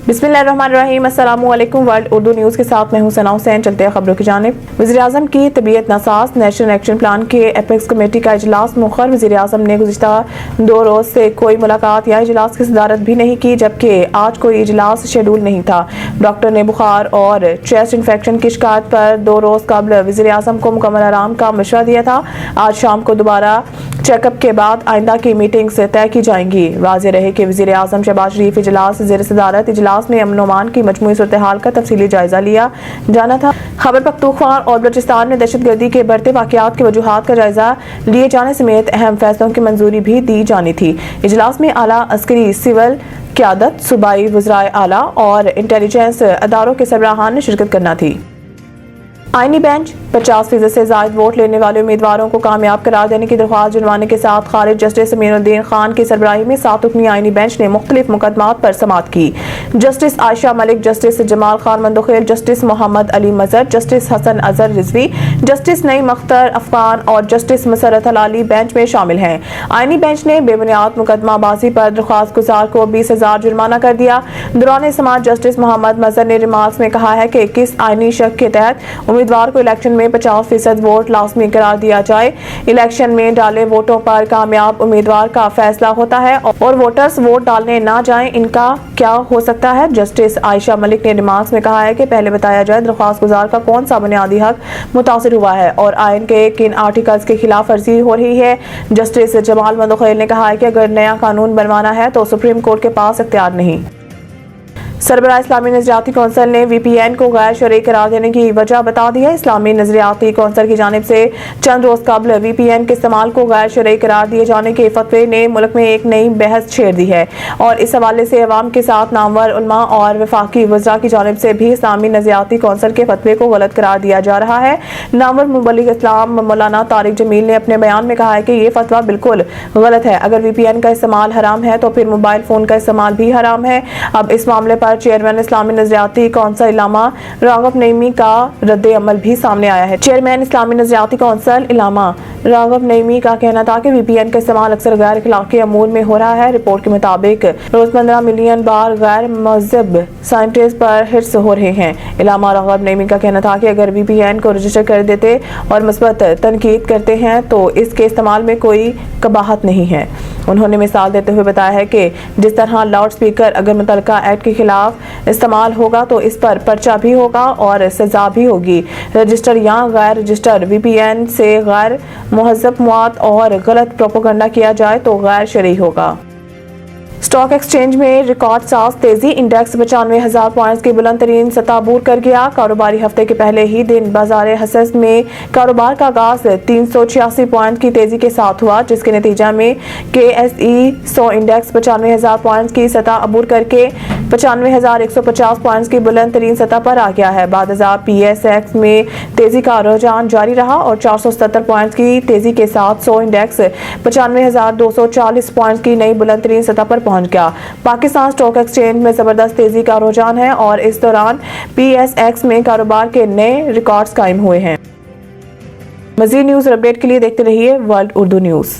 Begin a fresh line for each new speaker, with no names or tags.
बिस्मिल्लाहिर्रहमानिर्रहीम। अस्सलामुअलैकुम। World Urdu news के साथ मैं हूं सना हुसैन। चलते हैं खबरों की जानिब। वज़ीर-ए-आज़म की तबीयत नासाज, नेशनल एक्शन प्लान के एपेक्स कमेटी का इजलास मुअख्खर। वज़ीर-ए-आज़म ने गुज़िश्ता 2 रोज़ से कोई मुलाकात या इजलास की सदारत भी नहीं की, जबकि आज कोई इजलास शेड्यूल नहीं था। डॉक्टर ने बुखार और चेस्ट इन्फेक्शन की शिकायत पर 2 रोज़ कबल वज़ीर-ए-आज़म को मुकम्मल आराम का मशवरा दिया था। आज शाम को दोबारा चेकअप के बाद आइंदा की मीटिंग से तय की जाएंगी। वाज़ेह रहे कि वज़ीर-ए-आज़म शहबाज शरीफ इजलास ज़ेर सदारत इजलास में अमन ओमान की मजमूई सूरत हाल का तफसीली जायजा लिया जाना था। खैबर पख्तूनख्वा और बलूचिस्तान में दहशतगर्दी के बढ़ते वाक़यात के वजूहात का जायजा लिए जाने समेत अहम फैसलों की मंजूरी भी दी जानी थी। इजलास में आला अस्करी, सिविल क़यादत, सूबाई वज़राए आला और इंटेलिजेंस अदारों के सरबराहान ने शिरकत करना थी। आईनी बेंच 50% से ज़ायद वोट लेने वाले उम्मीदवारों को कामयाब करार देने की दरख्वास्त जुर्माने के साथ खारिज। जस्टिस अमीनुद्दीन खान की सरबराही में 7 रुकनी आईनी बेंच ने मुख्तलिफ मुकदमात पर समाअत की। Justice Ayesha Malik, justice Jamal Khan Mandokhel, justice Mohammad Ali Mazhar, justice Hassan Azhar Rizvi, justice Naeem Akhtar Afghan और जस्टिस मसरत हलाली बेंच में शामिल हैं। आईनी बेंच ने बेबुनियाद मुकदमाबाजी पर दरख्वास्त गुजार को 20,000 जुर्माना कर दिया। दौरान समाअत जस्टिस मोहम्मद मजहर ने रिमार्क्स में कहा है कि किस आईनी शक के तहत उम्मीदवार को इलेक्शन में 50% वोट लाजमी करार दिया जाए। इलेक्शन में डाले वोटों पर कामयाब उम्मीदवार का फैसला होता है और वोटर्स वोट डालने ना जाएं, इनका क्या हो सकता है। जस्टिस आयशा मलिक ने रिमार्क्स में कहा है कि पहले बताया जाए दरख्वास्त गुजार का कौन सा बुनियादी हक मुतासिर हुआ है और आइन के किन आर्टिकल्स की खिलाफ वर्जी हो रही है। जस्टिस जमाल मंदोखेल ने कहा है कि अगर नया कानून बनवाना है तो सुप्रीम कोर्ट के पास इख्तियार नहीं। सरबराह इस्लामी नजरियाती कौंसिल ने VPN को गैर शरई करार देने की वजह बता दी है। इस्लामी नजरियाती कौंसिल की जानिब से चंद रोज कबल VPN के इस्तेमाल को गैर शरई करार दिए जाने के फतवे ने मुल्क में एक नई बहस छेड़ दी है और इस हवाले से अवाम के साथ नामवर उलमा और वफाकी वज़रा की जानिब से भी इस्लामी नजरियाती कौंसिल के फतवे को गलत करार दिया जा रहा है। नामवर मुबल्लिग इस्लाम मौलाना तारिक जमील ने अपने बयान में कहा है कि ये फतवा बिल्कुल गलत है। अगर VPN का इस्तेमाल हराम है तो फिर मोबाइल फोन का इस्तेमाल भी हराम है। अब इस मामले पर चेयरमैन इस्लामी नजरियाती कौंसिल इलामा राघव नईमी का रद्द अमल भी सामने आया है। चेयरमैन इस्लामी नजरियाती कौंसिल इलामा राघव नईमी का कहना था कि VPN का इस्तेमाल अक्सर गैर अखलाकी अमूर में हो रहा है। रिपोर्ट के मुताबिक रोज 15 मिलियन बार गैर महज़ब साइटें पर हिट्स हो रहे हैं। इलामा राघव नईमी का कहना था कि अगर VPN को रजिस्टर कर देते और मुस्बत तनकीद करते हैं तो इसके इस्तेमाल में कोई कबाहत नहीं है। उन्होंने मिसाल देते हुए बताया है कि जिस तरह लाउड स्पीकर अगर मुतलका एक्ट के खिलाफ इस्तेमाल होगा तो इस पर पर्चा भी होगा और सजा भी होगी। रजिस्टर या गैर रजिस्टर VPN से गैर मुहज़्ज़ब मवाद और गलत प्रोपेगेंडा किया जाए तो गैर शरई होगा। स्टॉक एक्सचेंज में रिकॉर्ड साज तेजी। इंडेक्स 95,000 पॉइंट्स की बुलंद तरीन सतह अबूर कर गया। कारोबारी हफ्ते के पहले ही दिन बाजार हसस में कारोबार का आगाज 386 पॉइंट की तेजी के साथ हुआ, जिसके नतीजा में KSE 100 इंडेक्स 95,000 पॉइंट्स की सतह अबूर करके 95,150 पॉइंट्स की बुलंद तरीन सतह पर आ गया है। बाद PSX में तेजी का रुझान जारी रहा और 477 पॉइंट्स की तेजी के साथ 100 इंडेक्स 95,240 पॉइंट्स की नई बुलंद तरीन सतह पर पहुंच गया। पाकिस्तान स्टॉक एक्सचेंज में जबरदस्त तेजी का रुझान है और इस दौरान PSX में कारोबार के नए रिकॉर्ड्स कायम हुए हैं। मज़ीद न्यूज़ अपडेट के लिए देखते रहिए वर्ल्ड उर्दू न्यूज़।